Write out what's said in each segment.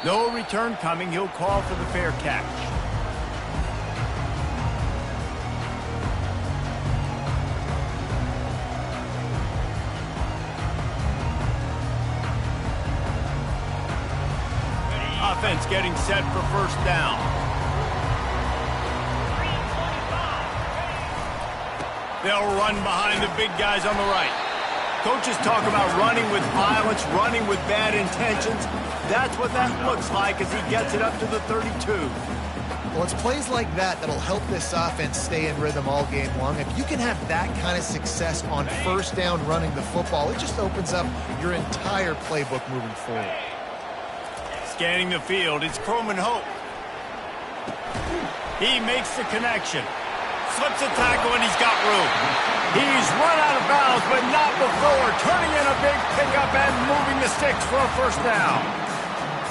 No return coming. He'll call for the fair catch. Offense getting set for first down. They'll run behind the big guys on the right. Coaches talk about running with violence, running with bad intentions. That's what that looks like as he gets it up to the 32. Well, it's plays like that that'll help this offense stay in rhythm all game long. If you can have that kind of success on first down running the football, it just opens up your entire playbook moving forward. Scanning the field, it's Croman Hope. He makes the connection. Slips a tackle and he's got room. He's run out of bounds, but not before. Turning in a big pickup and moving the sticks for a first down.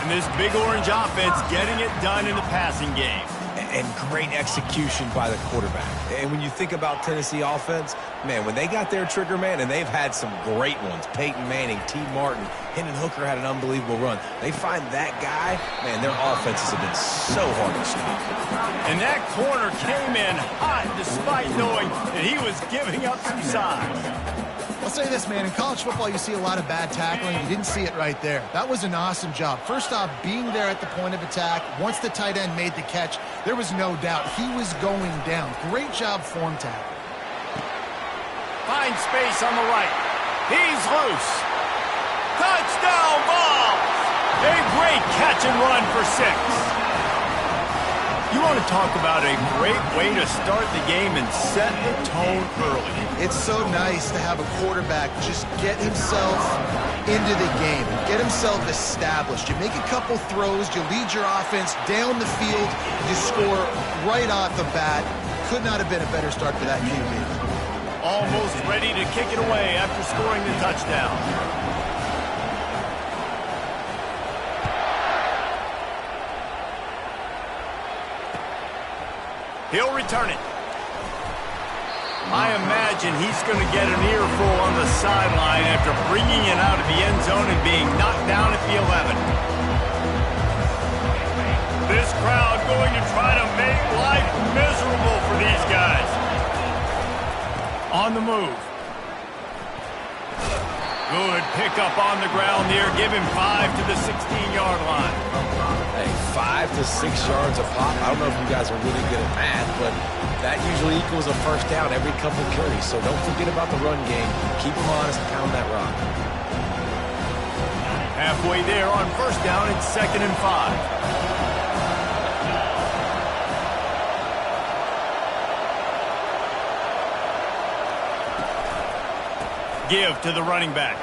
And this big orange offense getting it done in the passing game. And great execution by the quarterback. And when you think about Tennessee offense, man, when they got their trigger man, and they've had some great ones, Peyton Manning, T. Martin, Hendon Hooker had an unbelievable run. They find that guy, man, their offenses have been so hard to stop. And that corner came in hot despite knowing that he was giving up some size. I'll say this, man, in college football you see a lot of bad tackling. You didn't see it right there. That was an awesome job. First off, being there at the point of attack. Once the tight end made the catch, there was no doubt he was going down. Great job form tackle. Finds space on the right. He's loose. Touchdown ball! A great catch and run for 6. You want to talk about a great way to start the game and set the tone early. It's so nice to have a quarterback just get himself into the game, get himself established. You make a couple throws, you lead your offense down the field, you score right off the bat. Could not have been a better start for that QB. Almost ready to kick it away after scoring the touchdown. He'll return it. I imagine he's going to get an earful on the sideline after bringing it out of the end zone and being knocked down at the 11. This crowd going to try to make life miserable for these guys. On the move. Good pickup on the ground there. Give him 5 to the 16-yard line. Hey, 5 to 6 yards a pop. I don't know if you guys are really good at math, but that usually equals a first down every couple carries. So don't forget about the run game. Keep them honest, pound that rock. Halfway there on first down, it's 2nd and 5. Give to the running back.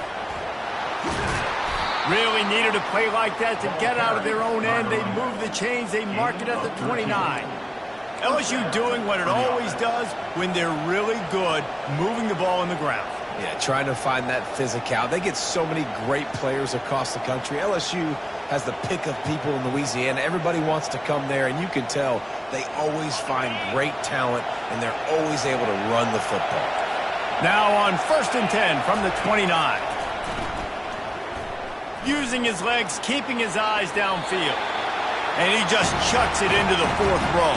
Really needed a play like that to get out of their own end. They move the chains. They mark it at the 29. LSU doing what it always does when they're really good, moving the ball in the ground. Yeah, trying to find that physical. They get so many great players across the country. LSU has the pick of people in Louisiana. Everybody wants to come there, and you can tell they always find great talent, and they're always able to run the football. Now on 1st and 10 from the 29. Using his legs, keeping his eyes downfield. And he just chucks it into the 4th row.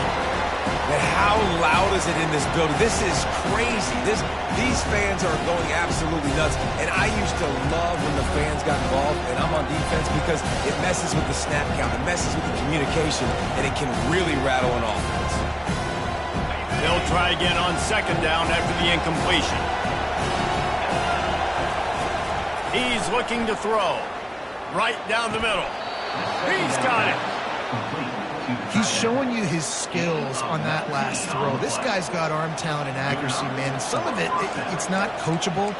And how loud is it in this building? This is crazy. These fans are going absolutely nuts. And I used to love when the fans got involved, and I'm on defense because it messes with the snap count. It messes with the communication, and it can really rattle an offense. They'll try again on 2nd down after the incompletion. He's looking to throw. Right down the middle. He's got it. He's showing you his skills on that last throw. This guy's got arm talent and accuracy, man. And some of it's not coachable.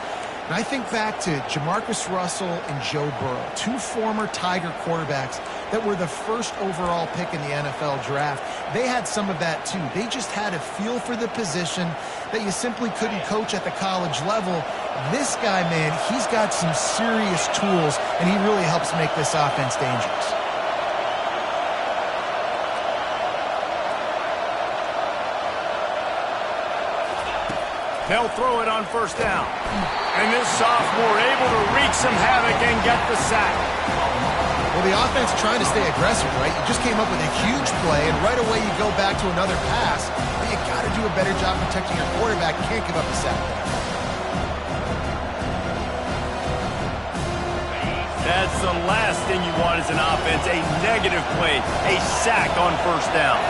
And I think back to Jamarcus Russell and Joe Burrow, 2 former Tiger quarterbacks that were the first overall pick in the NFL draft. They had some of that too. They just had a feel for the position that you simply couldn't coach at the college level. This guy, man, he's got some serious tools, and he really helps make this offense dangerous. They'll throw it on 1st down. And this sophomore able to wreak some havoc and get the sack. Well, the offense trying to stay aggressive, right? You just came up with a huge play, and right away you go back to another pass. But you got to do a better job protecting your quarterback. Can't give up a sack. That's the last thing you want as an offense, a negative play, a sack on first down.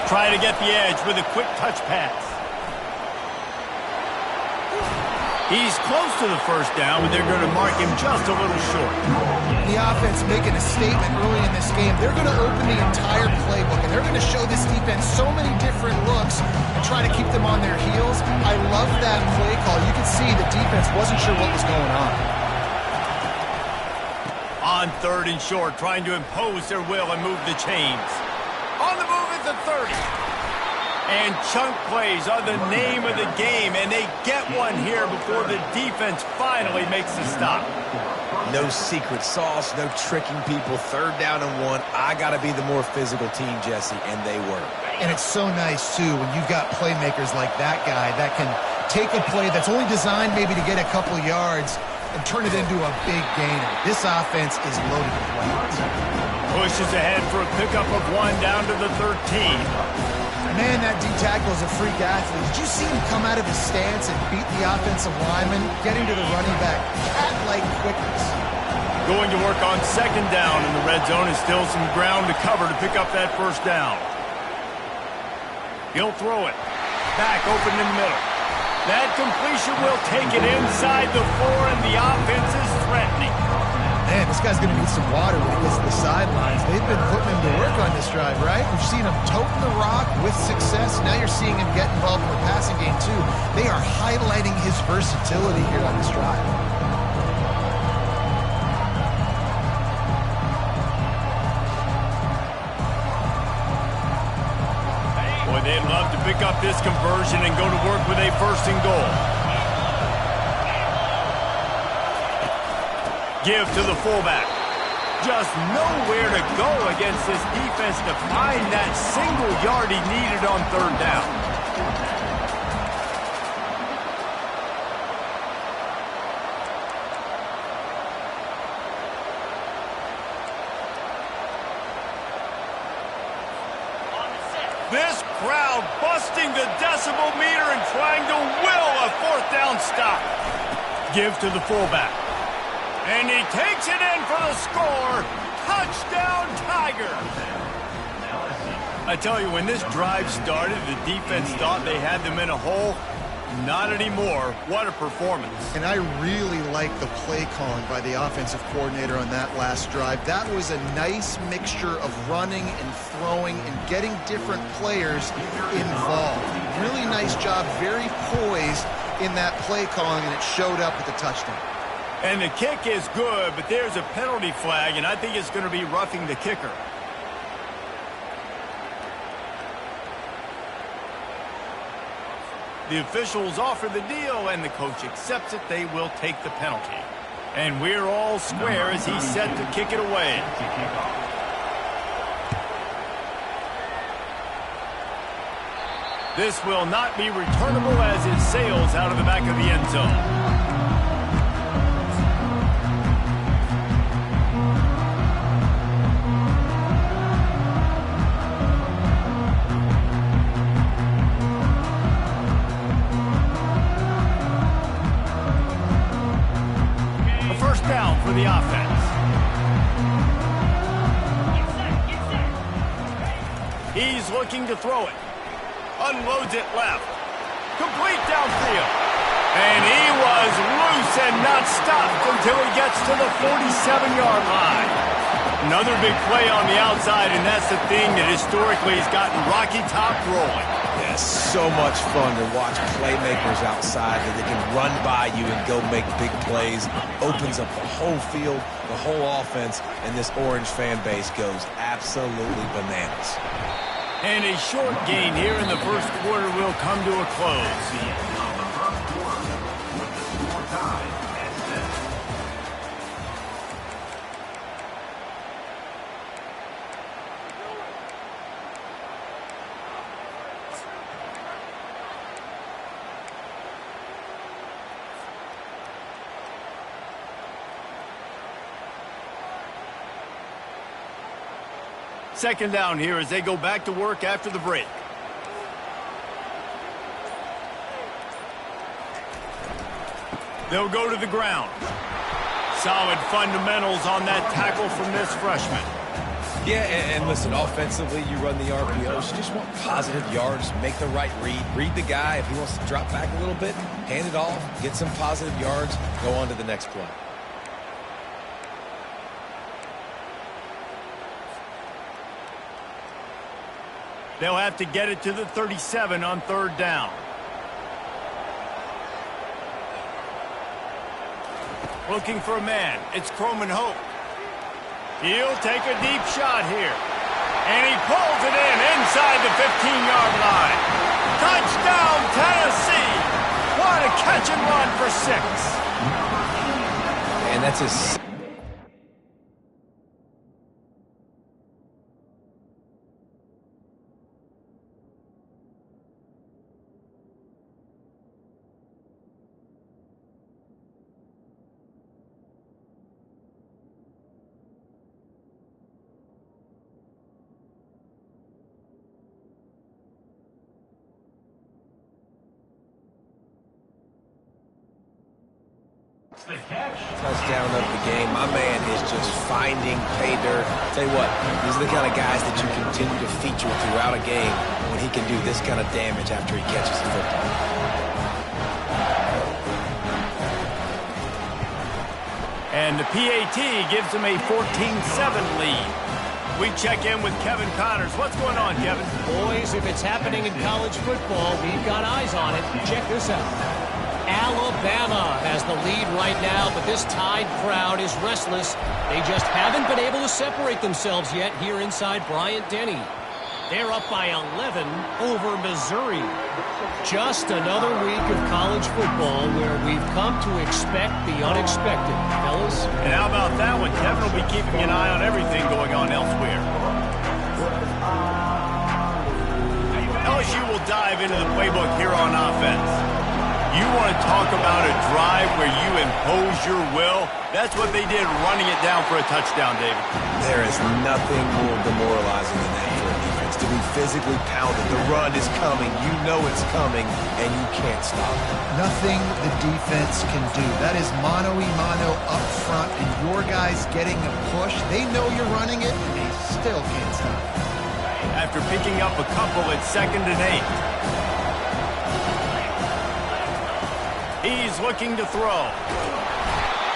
Trying to get the edge with a quick touch pass. He's close to the first down, but they're going to mark him just a little short. The offense making a statement early in this game. They're going to open the entire playbook, and they're going to show this defense so many different looks and try to keep them on their heels. I love that play call. You could see the defense wasn't sure what was going on. On third and short, trying to impose their will and move the chains. On the move at the 30. And chunk plays are the name of the game, and they get one here before the defense finally makes the stop. No secret sauce, no tricking people. Third down and 1. I got to be the more physical team, Jesse, and they were. And it's so nice, too, when you've got playmakers like that guy that can take a play that's only designed maybe to get a couple yards and turn it into a big gainer. This offense is loaded with weapons. Pushes ahead for a pickup of 1 down to the 13. Man, that D-tackle is a freak athlete. Did you see him come out of his stance and beat the offensive lineman, getting to the running back? Cat-like quickness. Going to work on second down in the red zone, and still some ground to cover to pick up that first down. He'll throw it. Back open in the middle. That completion will take it inside the 4, and the offense is threatening. Man, this guy's going to need some water when he gets to the sidelines. They've been putting him to work on this drive, right? We've seen him toting the rock with success. Now you're seeing him get involved in the passing game, too. They are highlighting his versatility here on this drive. Boy, they'd love to pick up this conversion and go to work with a first and goal. Give to the fullback. Just nowhere to go against this defense to find that single yard he needed on third down. This crowd busting the decibel meter and trying to will a fourth down stop. Give to the fullback. And he takes it in for the score. Touchdown, Tigers. I tell you, when this drive started, the defense thought they had them in a hole. Not anymore. What a performance. And I really like the play calling by the offensive coordinator on that last drive. That was a nice mixture of running and throwing and getting different players involved. Really nice job, very poised in that play calling, and it showed up with the touchdown. And the kick is good, but there's a penalty flag, and I think it's going to be roughing the kicker. The officials offer the deal, and the coach accepts it. They will take the penalty. And we're all square as he's set to kick it away. This will not be returnable as it sails out of the back of the end zone. Down for the offense. He's looking to throw it. Unloads it left. Complete downfield. And he was loose and not stopped until he gets to the 47-yard line. Another big play on the outside, and that's the thing that historically has gotten Rocky Top rolling. Yeah, so much fun to watch playmakers outside that they can run by you and go make big plays. Opens up the whole field, the whole offense, and this Orange fan base goes absolutely bananas. And a short gain here in the first quarter will come to a close. Second down here as they go back to work after the break. They'll go to the ground. Solid fundamentals on that tackle from this freshman. Yeah, and listen, offensively, you run the RPOs. You just want positive yards, make the right read. Read the guy. If he wants to drop back a little bit, hand it off, get some positive yards, go on to the next play. They'll have to get it to the 37 on third down. Looking for a man. It's Croman Hope. He'll take a deep shot here. And he pulls it in inside the 15-yard line. Touchdown, Tennessee. What a catch and run for 6. And that's his... touchdown of the game. My man is just finding pay dirt. Tell you what, these are the kind of guys that you continue to feature throughout a game when he can do this kind of damage after he catches the football. And the PAT gives them a 14-7 lead. We check in with Kevin Connors. What's going on, Kevin? Boys, if it's happening in college football, we've got eyes on it. Check this out. Alabama has the lead right now, but this Tide crowd is restless. They just haven't been able to separate themselves yet here inside Bryant-Denny. They're up by 11 over Missouri. Just another week of college football where we've come to expect the unexpected, fellas. And how about that one? Kevin will be keeping an eye on everything going on elsewhere. LSU will dive into the playbook here on offense. You want to talk about a drive where you impose your will? That's what they did running it down for a touchdown, David. There is nothing more demoralizing than that for a defense. To be physically pounded. The run is coming. You know it's coming, and you can't stop it. Nothing the defense can do. That is mano-a-mano up front, and your guys getting a push. They know you're running it, and they still can't stop it. After picking up a couple at 2nd and 8. He's looking to throw.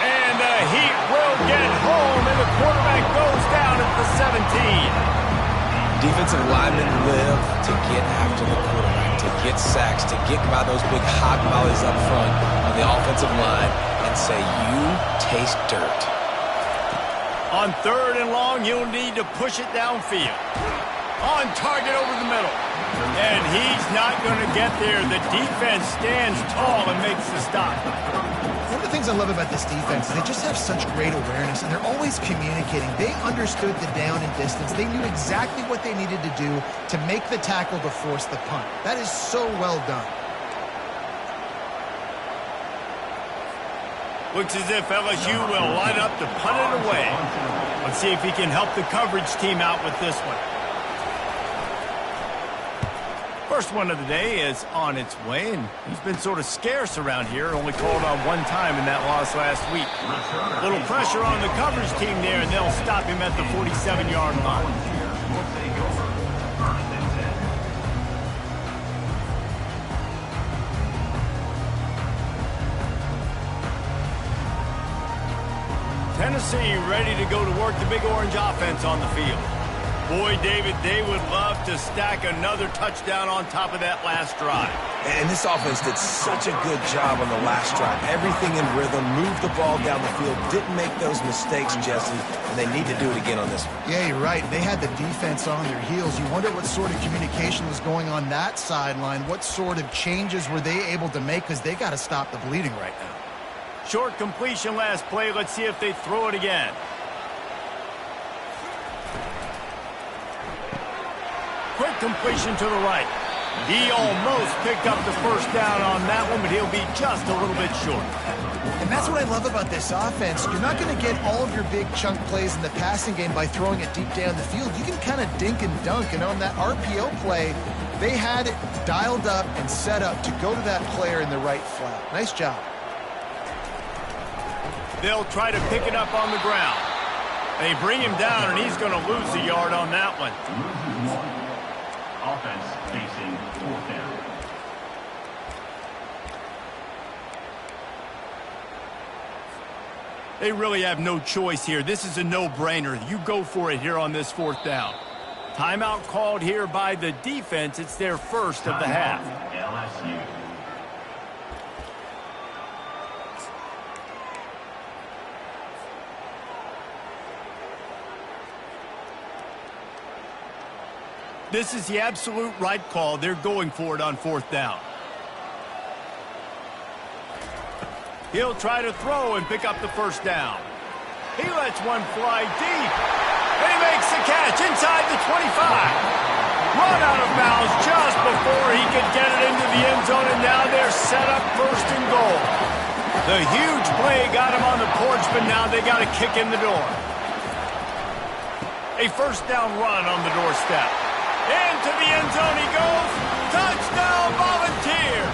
And the Heat will get home, and the quarterback goes down at the 17. Defensive linemen live to get after the quarterback, to get sacks, to get by those big hot volleys up front on the offensive line and say, you taste dirt. On 3rd and long, you'll need to push it downfield. On target over the middle. And he's not going to get there. The defense stands tall and makes the stop. One of the things I love about this defense is they just have such great awareness, and they're always communicating. They understood the down and distance. They knew exactly what they needed to do to make the tackle to force the punt. That is so well done. Looks as if LSU will line up to punt it away. Let's see if he can help the coverage team out with this one. First one of the day is on its way, and he's been sort of scarce around here, only called on one time in that loss last week. A little pressure on the coverage team there, and they'll stop him at the 47-yard line. Tennessee ready to go to work the Big Orange offense on the field. Boy, David, they would love to stack another touchdown on top of that last drive. And this offense did such a good job on the last drive. Everything in rhythm, moved the ball down the field, didn't make those mistakes, Jesse, and they need to do it again on this one. Yeah, you're right. They had the defense on their heels. You wonder what sort of communication was going on that sideline. What sort of changes were they able to make, because they got to stop the bleeding right now. Short completion last play. Let's see if they throw it again. Quick completion to the right. He almost picked up the first down on that one, but he'll be just a little bit short. And that's what I love about this offense. You're not going to get all of your big chunk plays in the passing game by throwing it deep down the field. You can kind of dink and dunk, and on that RPO play, they had it dialed up and set up to go to that player in the right flat. Nice job. They'll try to pick it up on the ground. They bring him down, and he's going to lose a yard on that one. Offense facing fourth down. They really have no choice here. This is a no-brainer. You go for it here on this fourth down. Timeout called here by the defense. It's their first of the half. LSU. This is the absolute right call. They're going for it on fourth down. He'll try to throw and pick up the first down. He lets one fly deep. And he makes the catch inside the 25. Run out of bounds just before he could get it into the end zone, and now they're set up first and goal. The huge play got him on the porch, but now they got to kick in the door. A first down run on the doorstep. Into the end zone he goes. Touchdown, Volunteers!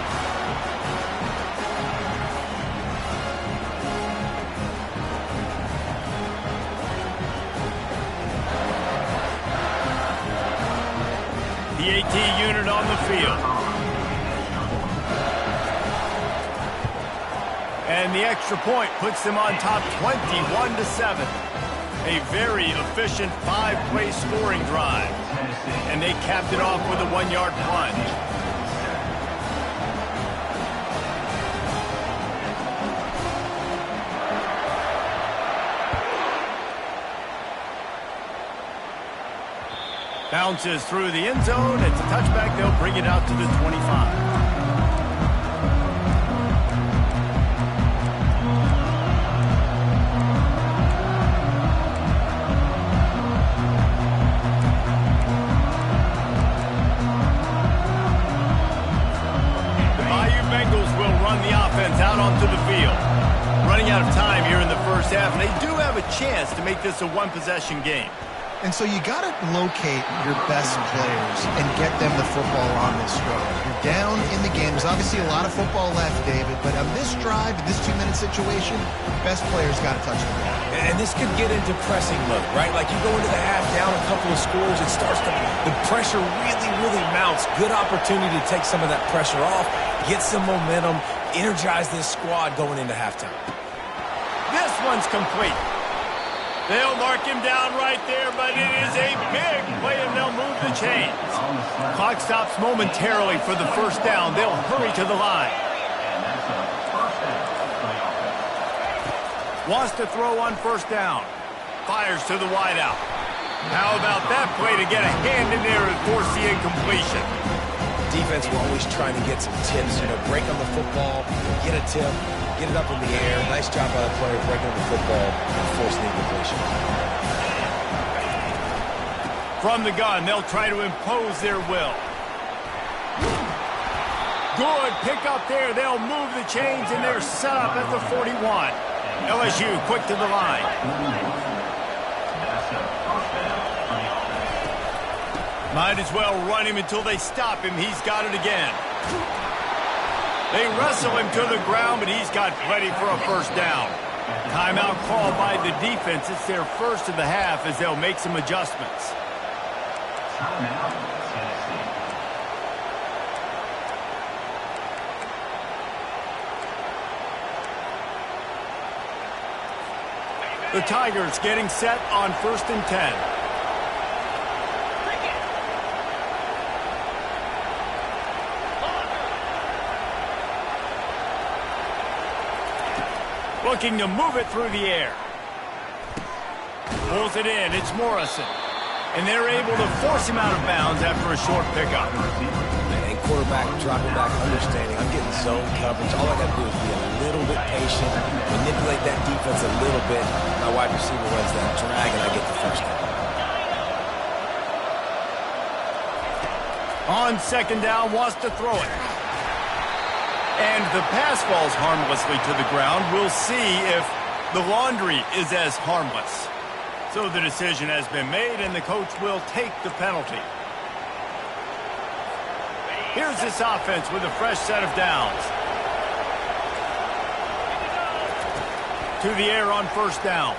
The AT unit on the field. And the extra point puts them on top 21-7. A very efficient 5-play scoring drive. And they capped it off with a 1-yard plunge. Bounces through the end zone. It's a touchback. They'll bring it out to the 25. Out onto the field. Running out of time here in the first half, and they do have a chance to make this a one-possession game. And so you got to locate your best players and get them the football on this drive. You're down in the game. There's obviously a lot of football left, David, but on this drive, in this 2-minute situation, best players got to touch the ball. And this could get into pressing mode, right? Like you go into the half down a couple of scores, it starts to, the pressure really mounts. Good opportunity to take some of that pressure off, get some momentum, energize this squad going into halftime. This one's complete. They'll mark him down right there, but it is a big play, and they'll move the chains. Clock stops momentarily for the first down. They'll hurry to the line. Wants to throw on first down. Fires to the wideout. How about that play to get a hand in there and force the incompletion? Defense were always trying to get some tips, break on the football, get a tip, get it up in the air. Nice job by the player breaking on the football and forcing the incompletion. From the gun, they'll try to impose their will. Good pick up there. They'll move the chains, and they're set up at the 41. LSU quick to the line. Might as well run him until they stop him. He's got it again. They wrestle him to the ground, but he's got plenty for a first down. Timeout called by the defense. It's their first of the half as they'll make some adjustments. The Tigers getting set on 1st and 10. Looking to move it through the air. Pulls it in. It's Morrison. And they're able to force him out of bounds after a short pickup. And quarterback dropping back, understanding I'm getting zone coverage. All I got to do is be a little bit patient, manipulate that defense a little bit. My wide receiver runs that drag, and I get the first down. On second down, wants to throw it. And the pass falls harmlessly to the ground. We'll see if the laundry is as harmless. So the decision has been made, and the coach will take the penalty. Here's this offense with a fresh set of downs. To the air on first down.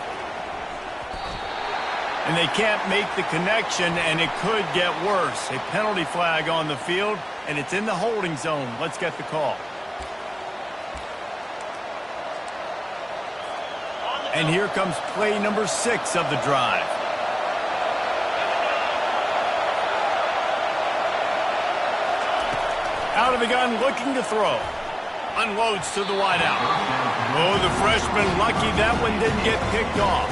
And they can't make the connection, and it could get worse. A penalty flag on the field, and it's in the holding zone. Let's get the call. And here comes play number 6 of the drive. Out of the gun, looking to throw. Unloads to the wideout. Oh, the freshman lucky that one didn't get picked off.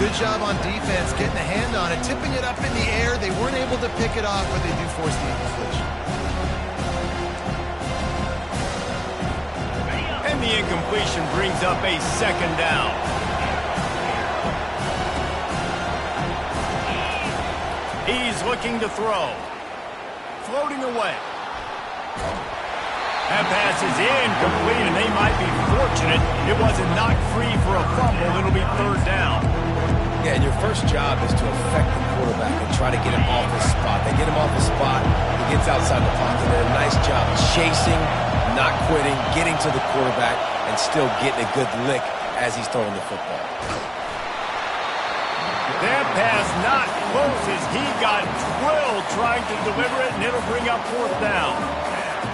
Good job on defense getting a hand on it, tipping it up in the air. They weren't able to pick it off, but they do force the incompletion. And the incompletion brings up a second down. He's looking to throw. Floating away. That pass is incomplete, and they might be fortunate it wasn't knocked free for a fumble. It'll be third down. Yeah, and your first job is to affect the quarterback and try to get him off his spot. They get him off the spot, he gets outside the pocket. They did a nice job chasing, not quitting, getting to the quarterback, and still getting a good lick as he's throwing the football. That pass not close as he got drilled trying to deliver it, and it'll bring up fourth down.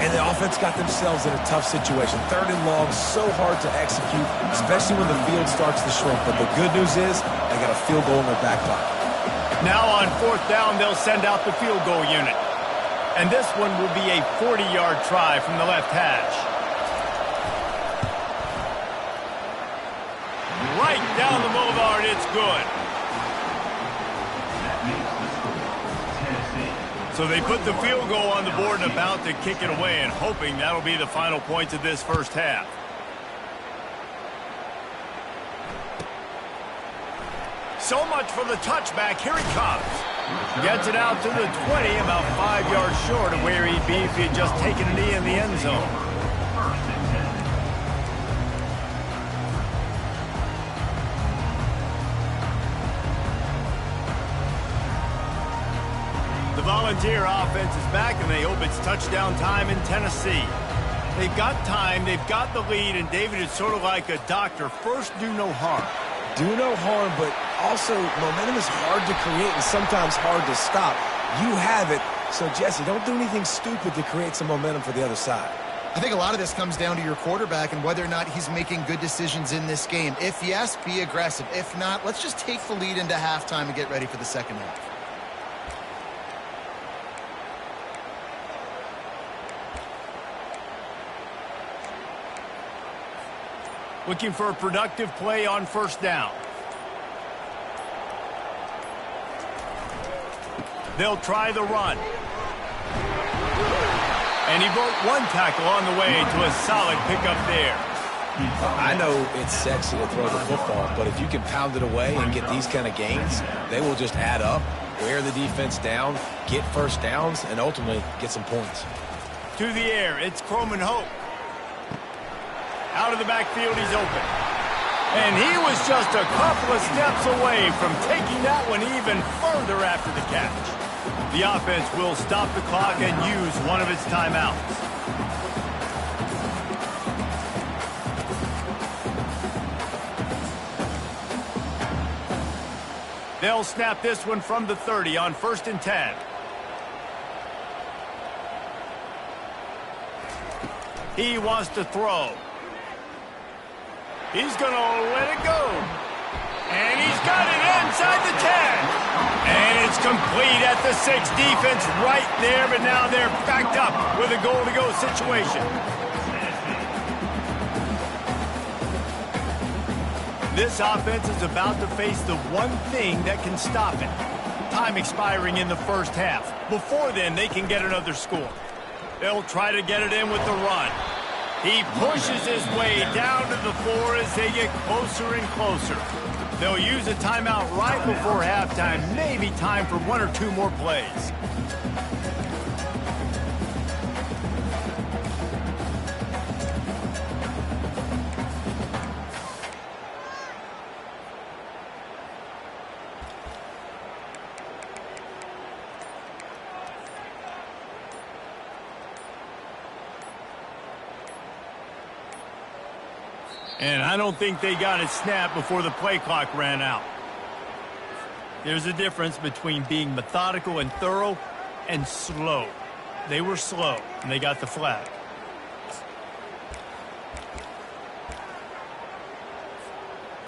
And the offense got themselves in a tough situation. Third and long, so hard to execute, especially when the field starts to shrink. But the good news is they got a field goal in their back pocket. Now on fourth down, they'll send out the field goal unit. And this one will be a 40-yard try from the left hash. Right down the boulevard, it's good. So they put the field goal on the board and about to kick it away, and hoping that'll be the final points of this first half. So much for the touchback. Here he comes. Gets it out to the 20, about 5 yards short of where he'd be if he had just taken a knee in the end zone. The Volunteer offense is back, and they hope it's touchdown time in Tennessee. They've got time, they've got the lead, and David is sort of like a doctor. First, do no harm. Do no harm, but also momentum is hard to create and sometimes hard to stop. You have it, so Jesse, don't do anything stupid to create some momentum for the other side. I think a lot of this comes down to your quarterback and whether or not he's making good decisions in this game. If yes, be aggressive. If not, let's just take the lead into halftime and get ready for the second half. Looking for a productive play on first down. They'll try the run. And he broke one tackle on the way to a solid pickup there. I know it's sexy to throw the football, but if you can pound it away and get these kind of gains, they will just add up, wear the defense down, get first downs, and ultimately get some points. To the air, it's Croman Hope. Out of the backfield, he's open. And he was just a couple of steps away from taking that one even further after the catch. The offense will stop the clock and use one of its timeouts. They'll snap this one from the 30 on 1st and 10. He wants to throw. He's going to let it go. And he's got it inside the 10. And it's complete at the 6. Defense right there, but now they're backed up with a goal-to-go situation. This offense is about to face the one thing that can stop it. Time expiring in the first half. Before then, they can get another score. They'll try to get it in with the run. He pushes his way down to the floor as they get closer and closer. They'll use a timeout right before halftime. Maybe time for one or two more plays. And I don't think they got it snapped before the play clock ran out. There's a difference between being methodical and thorough and slow. They were slow, and they got the flag.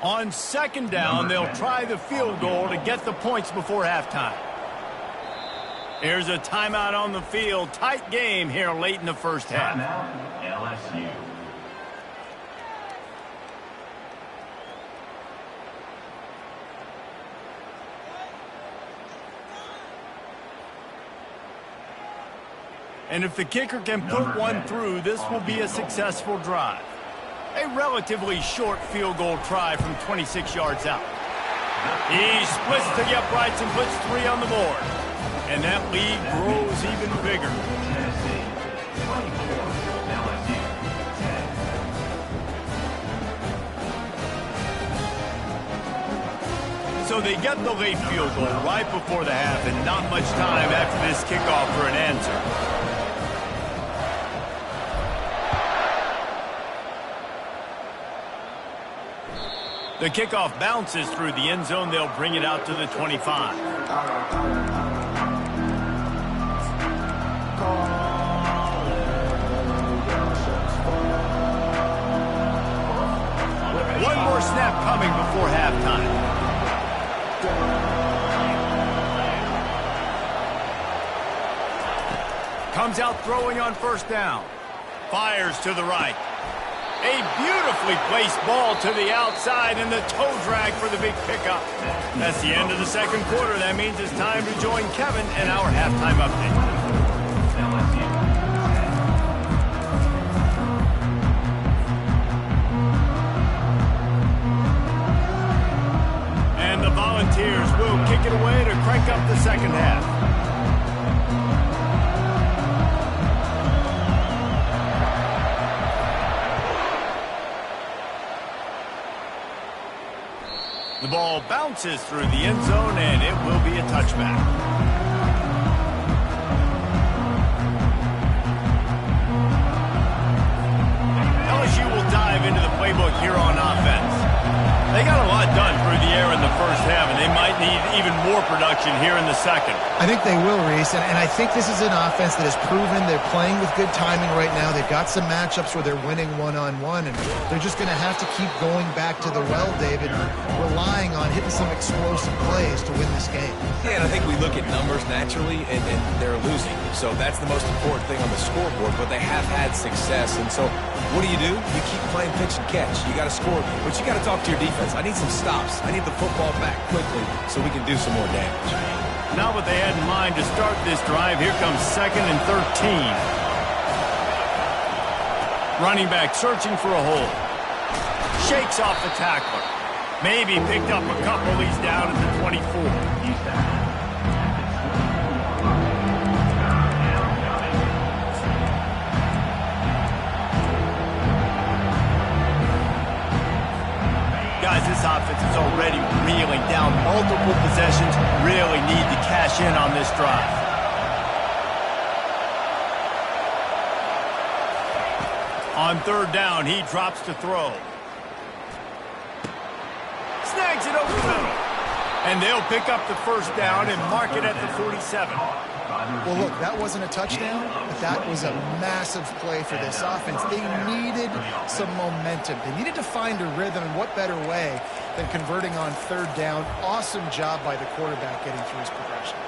On second down, they'll try the field goal to get the points before halftime. Here's a timeout on the field. Tight game here late in the first half. Timeout, LSU. And if the kicker can put one through, this will be a successful drive. A relatively short field goal try from 26 yards out. He splits to the uprights and puts 3 on the board. And that lead grows even bigger. Tennessee, 24, LSU, 10. So they get the late field goal right before the half and not much time after this kickoff for an answer. The kickoff bounces through the end zone. They'll bring it out to the 25. One more snap coming before halftime. Comes out throwing on first down. Fires to the right. A beautifully placed ball to the outside and the toe drag for the big pickup. That's the end of the second quarter. That means it's time to join Kevin and our halftime update. LSU, And the Volunteers will kick it away to crank up the second half. The ball bounces through the end zone, and it will be a touchback. LSU will dive into the playbook here on offense. They got a lot done through the air in the first half, and they might need even more production here in the second. I think they will, Reese, and I think this is an offense that has proven they're playing with good timing right now. They've got some matchups where they're winning one-on-one, and they're just going to have to keep going back to the well, David, relying on hitting some explosive plays to win this game. Yeah, and I think we look at numbers naturally, and they're losing. So that's the most important thing on the scoreboard, but they have had success. And so what do? You keep playing pitch and catch. You got to score, but you got to talk to your defense. I need some stops. I need the football back quickly so we can do some more damage. Not what they had in mind to start this drive. Here comes 2nd and 13. Running back searching for a hole. Shakes off the tackler. Maybe picked up a couple. He's down at the 24. Guys, this offense is already reeling down multiple possessions. Really need to cash in on this drive. On third down, he drops to throw. Snags it over the middle. And they'll pick up the first down and mark it at the 47. Well, look, that wasn't a touchdown, but that was a massive play for this offense. They needed some momentum. They needed to find a rhythm, and what better way than converting on third down. Awesome job by the quarterback getting through his progression.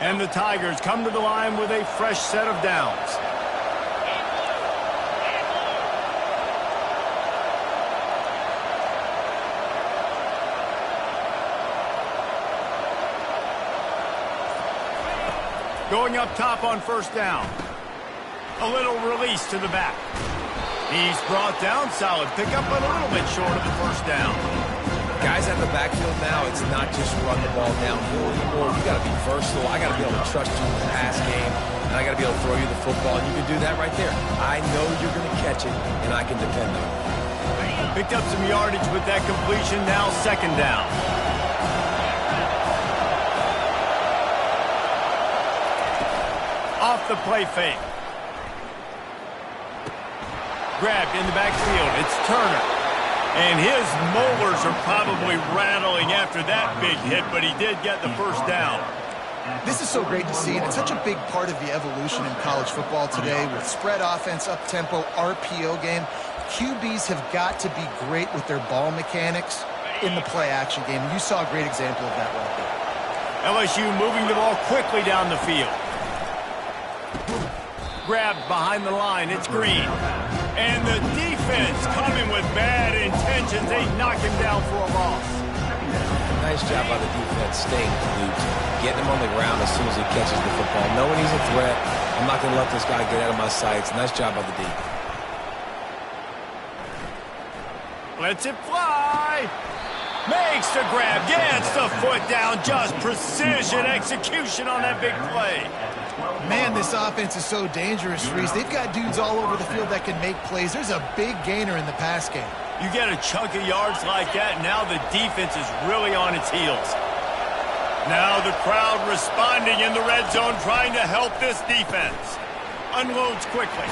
And the Tigers come to the line with a fresh set of downs. Going up top on first down. A little release to the back. He's brought down. Solid pickup, but a little bit short of the first down. Guys at the backfield now, it's not just run the ball downhill anymore. You got to be versatile. I got to be able to trust you in the pass game, and I got to be able to throw you the football, and you can do that right there. I know you're going to catch it, and I can depend on it. Picked up some yardage with that completion. Now second down. Off the play fake. Grabbed in the backfield. It's Turner. And his molars are probably rattling after that big hit, but he did get the first down. This is so great to see, and it's such a big part of the evolution in college football today with spread offense, up-tempo, RPO game. QBs have got to be great with their ball mechanics in the play-action game. You saw a great example of that right there. LSU moving the ball quickly down the field. Grabbed behind the line. It's Green. And the defense coming with bad intentions. They knock him down for a loss. Nice job by the defense staying glued, getting him on the ground as soon as he catches the football. Knowing he's a threat, I'm not going to let this guy get out of my sights. Nice job by the D. Lets it fly. Makes the grab. Gets the foot down. Just precision execution on that big play. Man, this offense is so dangerous, Reese. They've got dudes all over the field that can make plays. There's a big gainer in the pass game. You get a chunk of yards like that, now the defense is really on its heels. Now the crowd responding in the red zone, trying to help this defense. Unloads quickly.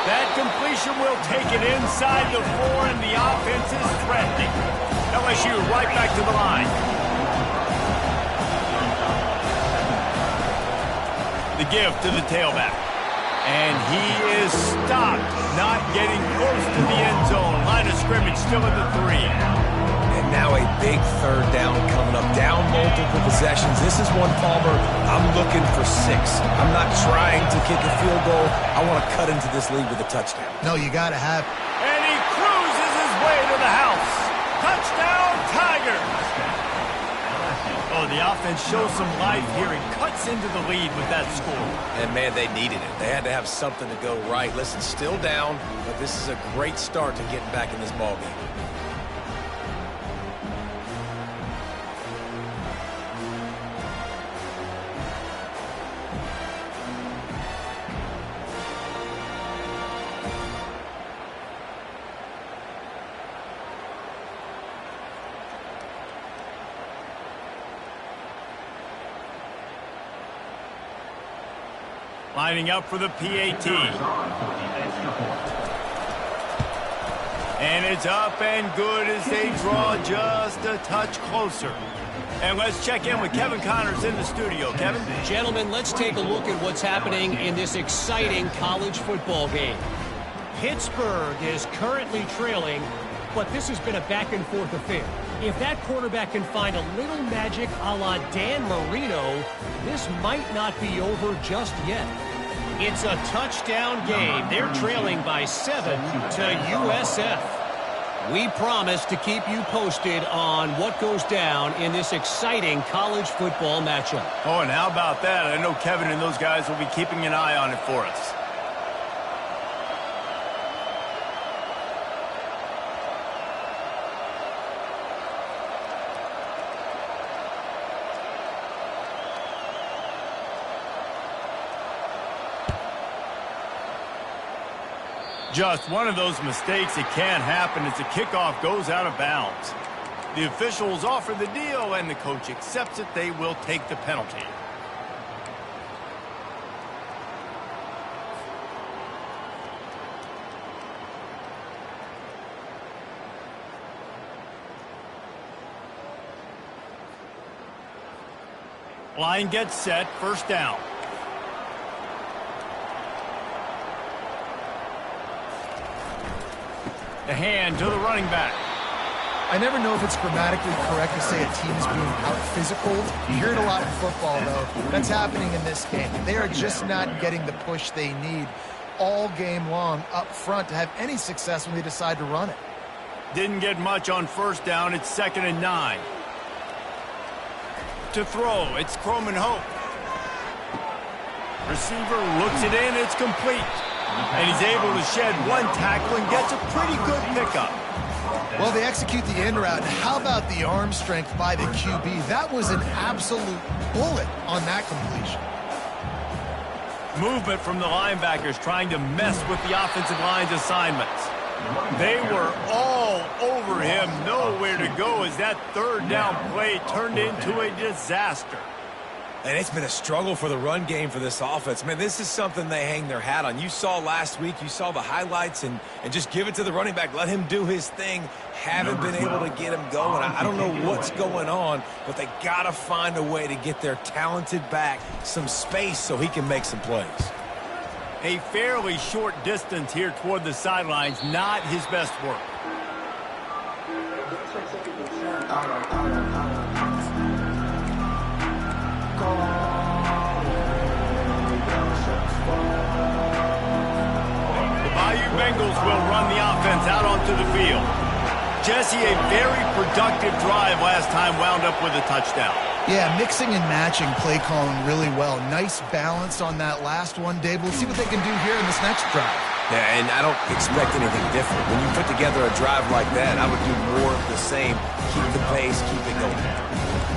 That completion will take it inside the 4, and the offense is threatening. LSU right back to the line. The give to the tailback. And he is stopped, not getting close to the end zone. Line of scrimmage still at the 3. And now a big third down coming up. Down multiple possessions. This is one, Palmer, I'm looking for 6. I'm not trying to kick a field goal. I want to cut into this lead with a touchdown. No, you got to have. And he cruises his way to the house. Touchdown, Tigers. Oh, the offense shows some life here and cuts into the lead with that score. And, man, they needed it. They had to have something to go right. Listen, still down, but this is a great start to getting back in this ballgame. Lining up for the PAT. And it's up and good as they draw just a touch closer. And let's check in with Kevin Connors in the studio. Kevin? Gentlemen, let's take a look at what's happening in this exciting college football game. Pittsburgh is currently trailing, but this has been a back-and-forth affair. If that quarterback can find a little magic a la Dan Marino, this might not be over just yet. It's a touchdown game. They're trailing by 7 to USF. We promise to keep you posted on what goes down in this exciting college football matchup. Oh, and how about that? I know Kevin and those guys will be keeping an eye on it for us. Just one of those mistakes that can't happen as the kickoff goes out of bounds. The officials offer the deal, and the coach accepts it. They will take the penalty. Line gets set, first down. The hand to the running back. I never know if it's grammatically correct to say a team's being out-physical. You hear it a lot in football, though. That's happening in this game. They are just not getting the push they need all game long up front to have any success when they decide to run it. Didn't get much on first down. It's 2nd and 9. To throw, it's Croman Hope. Receiver looks it in. It's complete. And he's able to shed one tackle and gets a pretty good pickup. Well, they execute the end route. How about the arm strength by the QB? That was an absolute bullet on that completion. Movement from the linebackers trying to mess with the offensive line's assignments. They were all over him, nowhere to go as that third down play turned into a disaster. And it's been a struggle for the run game for this offense. Man, this is something they hang their hat on. You saw last week, you saw the highlights, and just give it to the running back. Let him do his thing. Haven't been able to get him going. I don't know what's going on, but they got to find a way to get their talented back some space so he can make some plays. A fairly short distance here toward the sidelines, not his best work. The Bayou Bengals will run the offense out onto the field. Jesse, a very productive drive last time wound up with a touchdown. Yeah, mixing and matching play calling really well. Nice balance on that last one, Dave. We'll see what they can do here in this next drive. Yeah, and I don't expect anything different. When you put together a drive like that, I would do more of the same. Keep the pace, keep it going.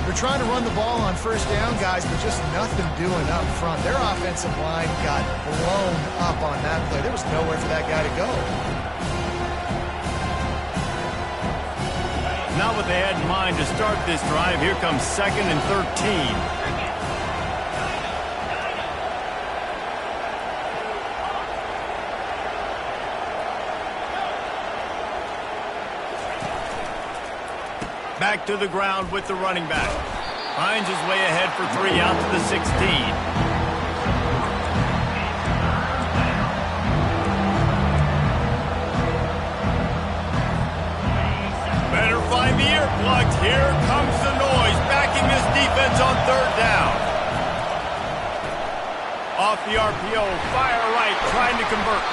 They're trying to run the ball on first down, guys, but just nothing doing up front. Their offensive line got blown up on that play. There was nowhere for that guy to go. Not what they had in mind to start this drive. Here comes 2nd and 13. Back to the ground with the running back. Finds his way ahead for 3 out to the 16. Better find the earplugs. Here comes the noise, backing this defense on 3rd down. Off the RPO, fire right, trying to convert.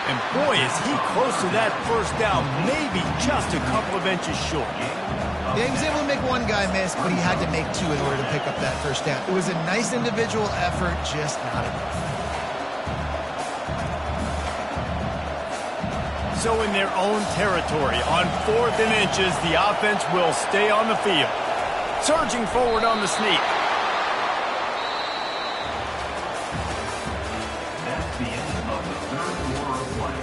And boy, is he close to that first down, maybe just a couple of inches short. Yeah, he was able to make one guy miss, but he had to make 2 in order to pick up that first down. It was a nice individual effort, just not enough. So in their own territory, on 4th and inches, the offense will stay on the field. Surging forward on the sneak. That's the end of the 3rd quarter of play.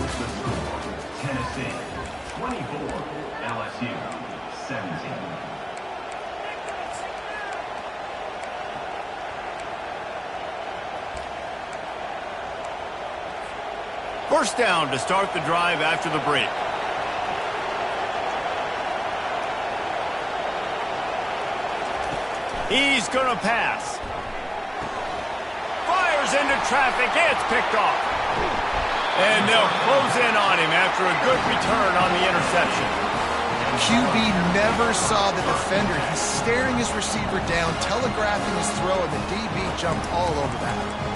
With the score, Tennessee 24, LSU 17. First down to start the drive after the break. He's going to pass. Fires into traffic. It's picked off. And they'll close in on him after a good return on the interception. QB never saw the defender. He's staring his receiver down, telegraphing his throw, and the DB jumped all over that.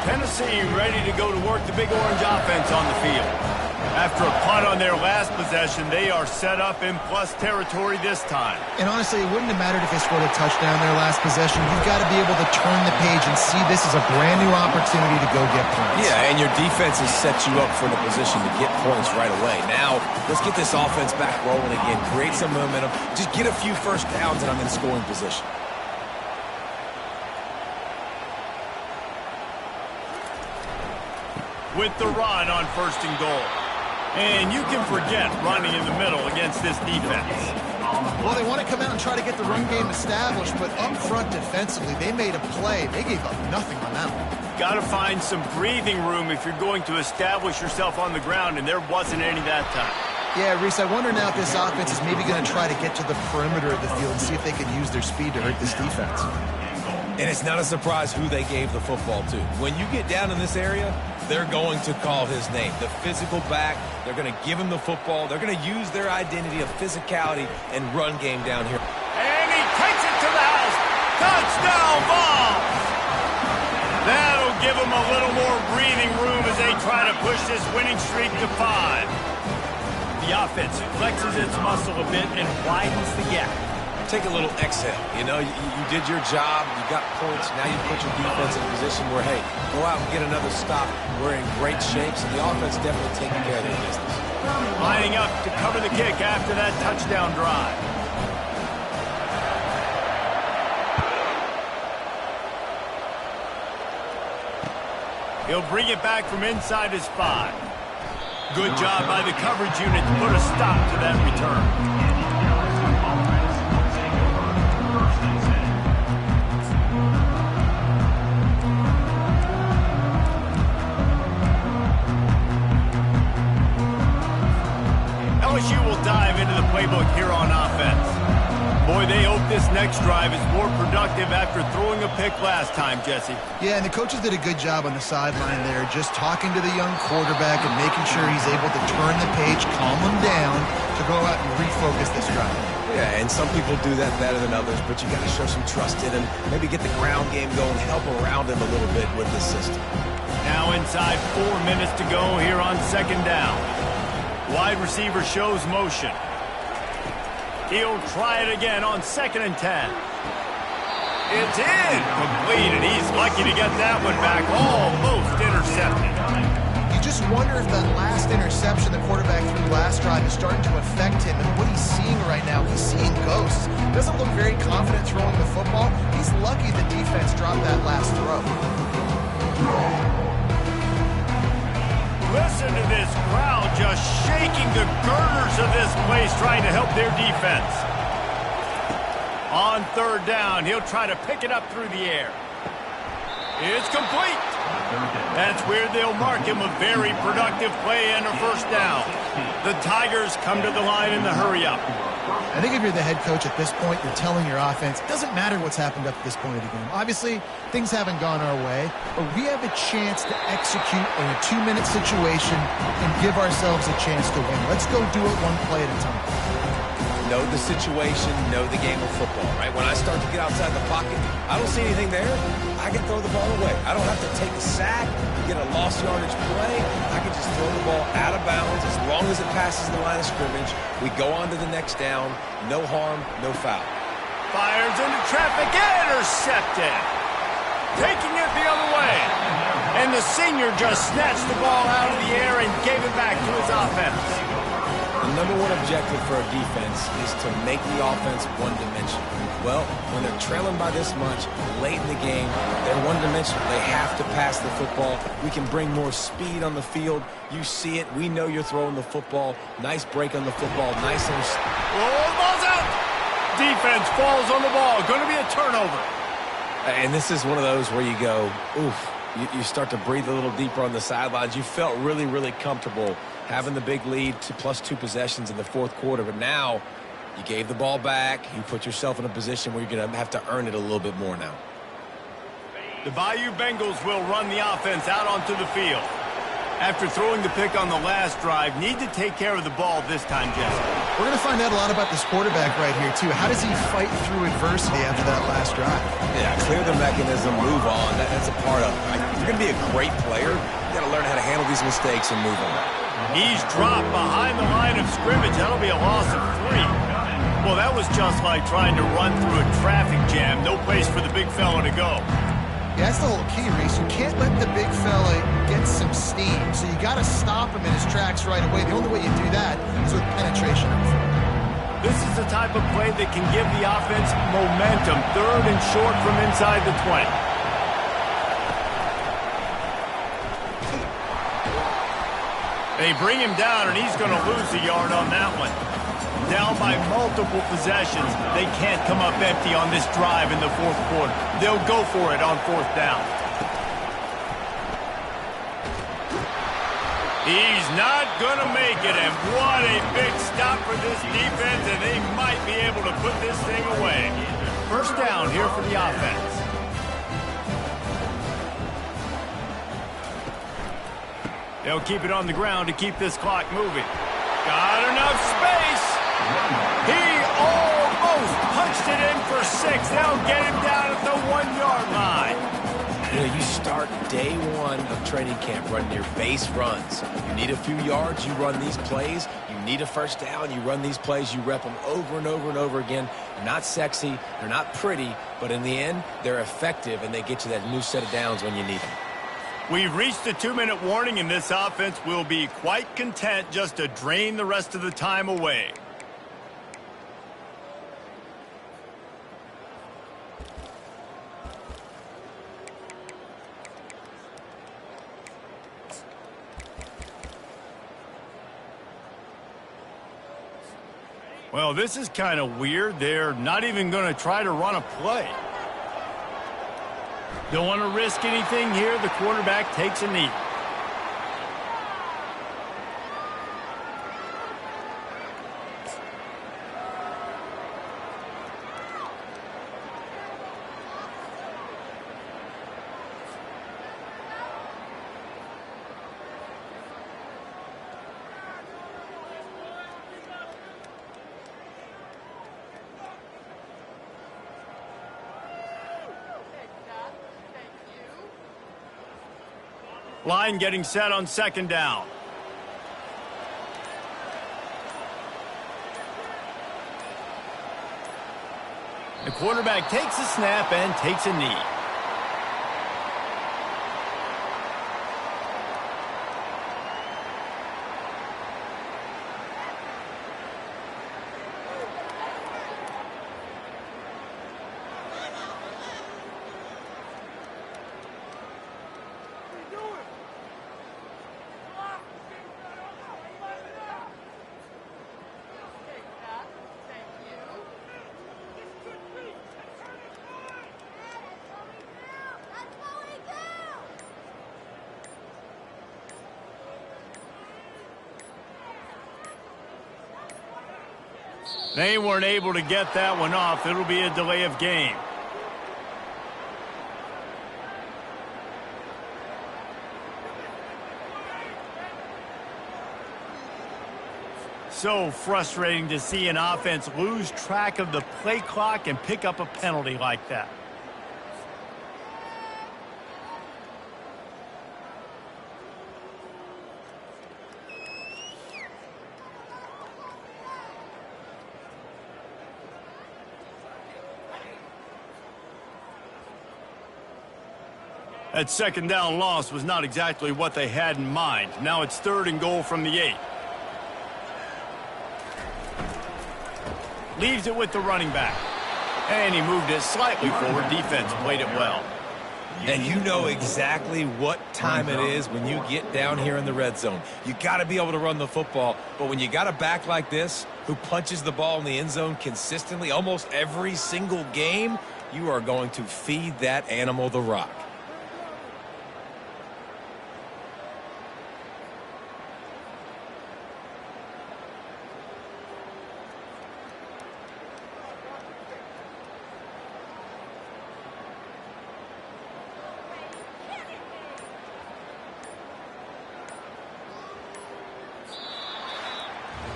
Tennessee ready to go to work the Big Orange offense on the field. After a punt on their last possession, they are set up in plus territory this time. And honestly, it wouldn't have mattered if they scored a touchdown their last possession. You've got to be able to turn the page and see this as a brand new opportunity to go get points. Yeah, and your defense has set you up for the position to get points right away. Now, let's get this offense back rolling again, create some momentum, just get a few first downs, and I'm in scoring position. With the run on 1st and goal. And you can forget running in the middle against this defense. Well, they want to come out and try to get the run game established, but up front defensively, they made a play. They gave up nothing on that one. Got to find some breathing room if you're going to establish yourself on the ground, and there wasn't any that time. Yeah, Reese, I wonder now if this offense is maybe going to try to get to the perimeter of the field and see if they can use their speed to hurt this defense. And it's not a surprise who they gave the football to. When you get down in this area, they're going to call his name. The physical back, they're going to give him the football. They're going to use their identity of physicality and run game down here. And he takes it to the house. Touchdown ball. That'll give them a little more breathing room as they try to push this winning streak to 5. The offense flexes its muscle a bit and widens the gap. Take a little exhale. You know, you did your job. You got points. Now you put your defense in a position where, hey, go out and get another stop. We're in great shape, so the offense definitely taking care of their business. Lining up to cover the kick after that touchdown drive. He'll bring it back from inside his 5. Good job by the coverage unit to put a stop to that return. Offense will take over. First and 10. LSU will dive into the playbook here on offense. Boy, they hope this next drive is more productive after throwing a pick last time, Jesse. Yeah, and the coaches did a good job on the sideline there, just talking to the young quarterback and making sure he's able to turn the page, calm him down to go out and refocus this drive. Yeah, and some people do that better than others, but you got to show some trust in him. Maybe get the ground game going, help around him a little bit with this system. Now inside 4 minutes to go here on second down. Wide receiver shows motion. He'll try it again on 2nd and 10. It's incomplete, and he's lucky to get that one back. Almost intercepted. You just wonder if that last interception the quarterback threw last drive is starting to affect him and what he's seeing right now. He's seeing ghosts. Doesn't look very confident throwing the football. He's lucky the defense dropped that last throw. Listen to this crowd just shaking the girders of this place trying to help their defense. On 3rd down, he'll try to pick it up through the air. It's complete. That's where they'll mark him a very productive play and a 1st down. The Tigers come to the line in the hurry up. I think if you're the head coach at this point, you're telling your offense, it doesn't matter what's happened up to this point of the game. Obviously, things haven't gone our way, but we have a chance to execute in a 2-minute situation and give ourselves a chance to win. Let's go do it one play at a time. Know the situation, know the game of football, right? When I start to get outside the pocket, I don't see anything there, I can throw the ball away. I don't have to take a sack, get a lost yardage play. I can just throw the ball out of bounds as long as it passes the line of scrimmage. We go on to the next down. No harm, no foul. Fires into traffic, intercepted. Taking it the other way. And the senior just snatched the ball out of the air and gave it back to his offense. The number one objective for a defense is to make the offense one-dimensional. Well, when they're trailing by this much late in the game, they're one-dimensional. They have to pass the football. We can bring more speed on the field. You see it. We know you're throwing the football. Nice break on the football. Nice. Oh, the ball's out. Defense falls on the ball. Going to be a turnover. And this is one of those where you go, oof. You start to breathe a little deeper on the sidelines. You felt really, really comfortable having the big lead to +2 possessions in the 4th quarter. But now you gave the ball back. You put yourself in a position where you're going to have to earn it a little bit more now. The Bayou Bengals will run the offense out onto the field. After throwing the pick on the last drive, need to take care of the ball this time, Jesse. We're going to find out a lot about this quarterback right here, too. How does he fight through adversity after that last drive? Yeah, clear the mechanism, move on. That's a part of it. Right? If you're going to be a great player, you got to learn how to handle these mistakes and move on. He's dropped behind the line of scrimmage. That'll be a loss of 3. Well, that was just like trying to run through a traffic jam. No place for the big fella to go. Yeah, that's the whole key, Reese. You can't let the big fella get some steam, so you got to stop him in his tracks right away. The only way you do that is with penetration. This is the type of play that can give the offense momentum. 3rd and short from inside the 20. They bring him down, and he's going to lose a yard on that one. Down by multiple possessions. They can't come up empty on this drive in the 4th quarter. They'll go for it on 4th down. He's not going to make it, and what a big stop for this defense, and they might be able to put this thing away. 1st down here for the offense. They'll keep it on the ground to keep this clock moving. Got enough space. He almost punched it in for 6. They'll get him down at the 1-yard line. You know, you start day 1 of training camp running your base runs. You need a few yards, you run these plays. You need a 1st down, you run these plays. You rep them over and over and over again. They're not sexy, they're not pretty, but in the end, they're effective, and they get you that new set of downs when you need them. We've reached the 2-minute warning, and this offense will be quite content just to drain the rest of the time away. Well, this is kind of weird. They're not even going to try to run a play. Don't want to risk anything here. The quarterback takes a knee. Line getting set on second down. The quarterback takes a snap and takes a knee. They weren't able to get that one off. It'll be a delay of game. So frustrating to see an offense lose track of the play clock and pick up a penalty like that. That second down loss was not exactly what they had in mind. Now it's 3rd and goal from the 8. Leaves it with the running back. And he moved it slightly forward. Defense played it well. And you know exactly what time it is when you get down here in the red zone. You got to be able to run the football. But when you got a back like this who punches the ball in the end zone consistently almost every single game, you are going to feed that animal the rock.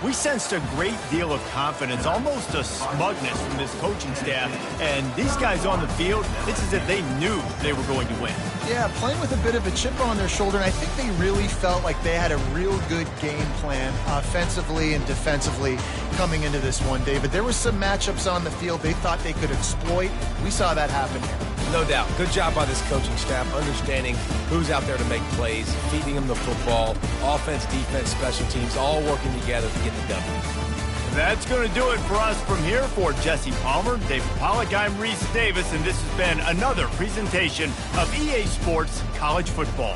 We sensed a great deal of confidence, almost a smugness from this coaching staff. And these guys on the field, it's as if they knew they were going to win. Yeah, playing with a bit of a chip on their shoulder, and I think they really felt like they had a real good game plan offensively and defensively coming into this one, David. There were some matchups on the field they thought they could exploit. We saw that happen here. No doubt. Good job by this coaching staff, understanding who's out there to make plays, feeding them the football, offense, defense, special teams, all working together to get the W. That's going to do it for us from here. For Jesse Palmer, David Pollack, I'm Reese Davis, and this has been another presentation of EA Sports College Football.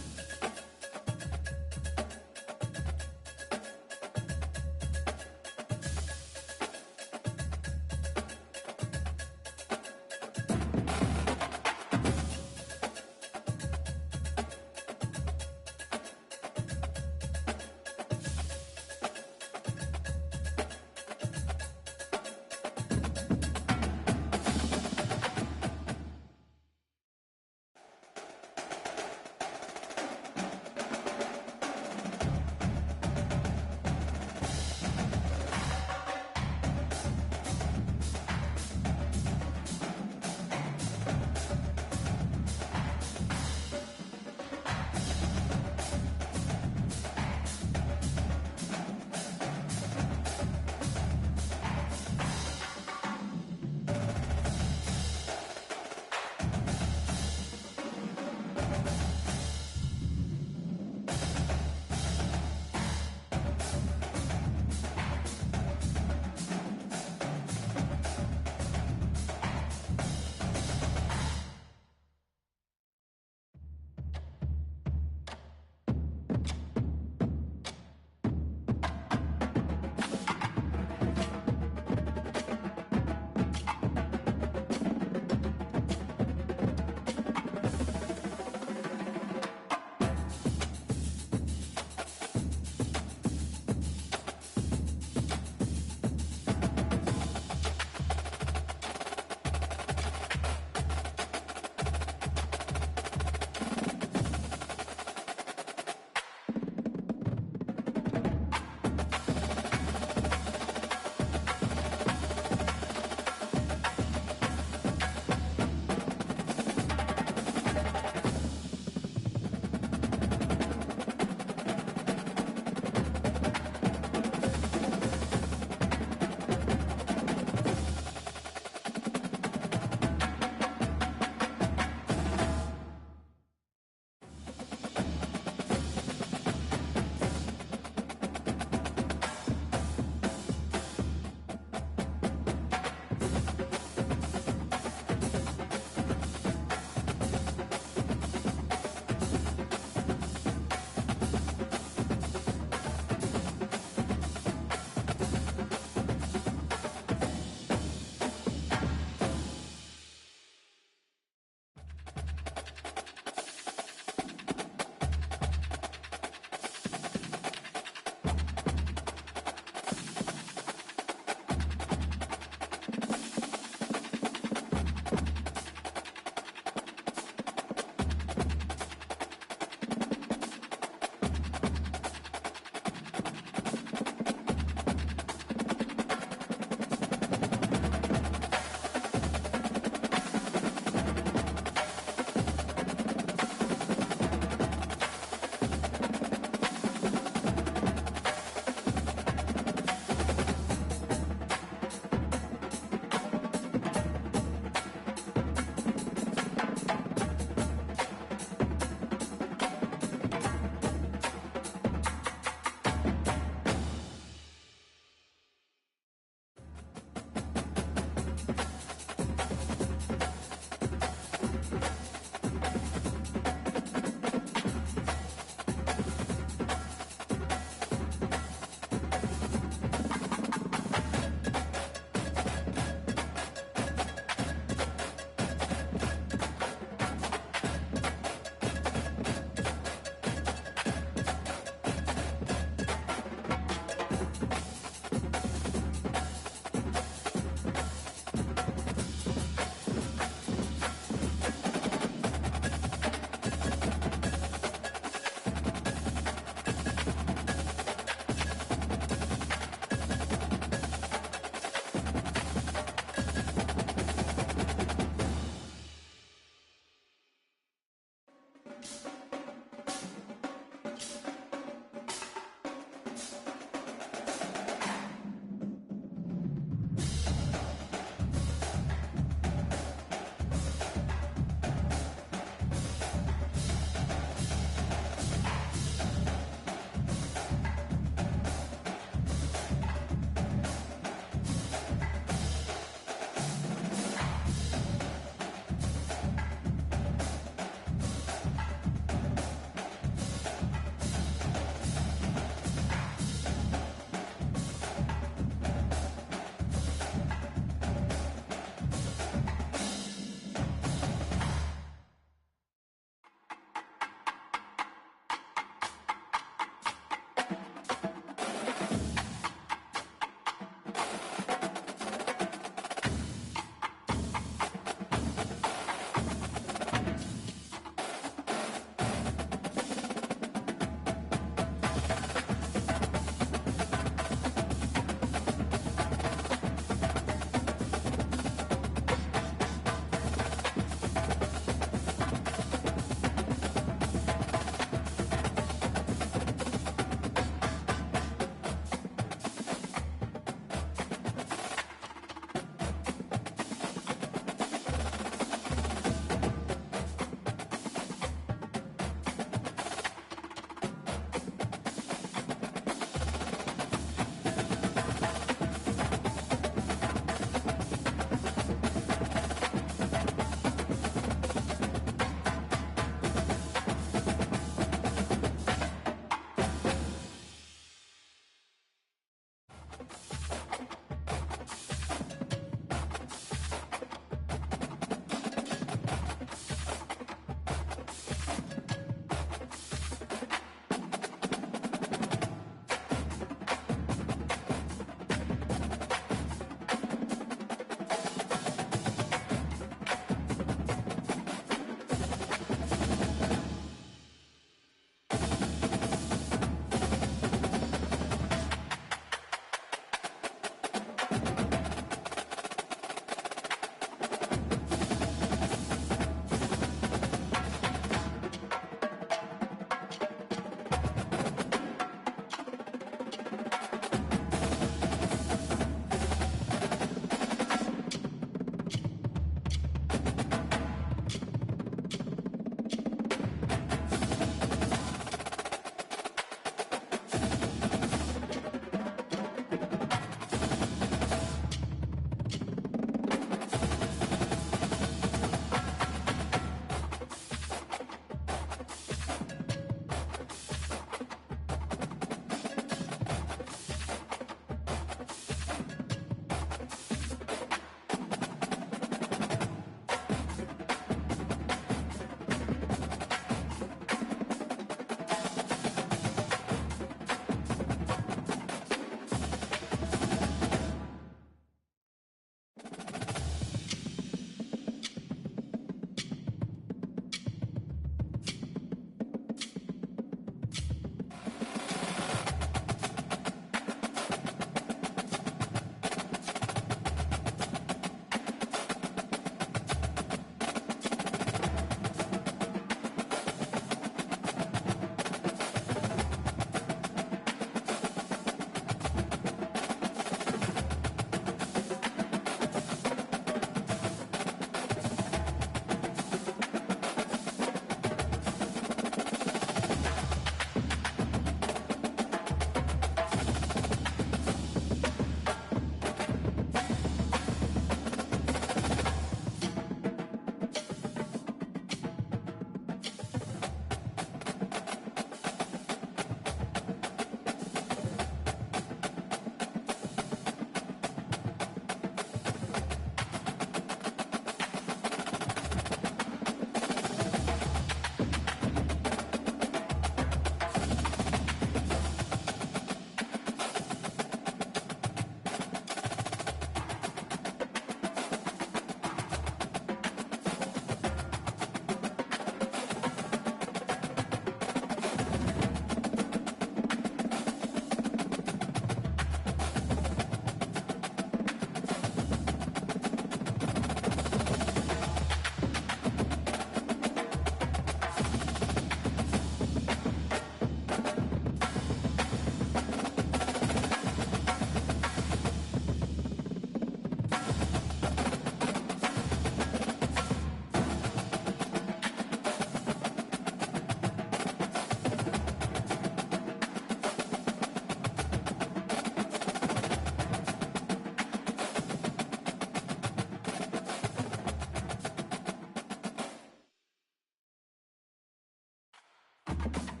play.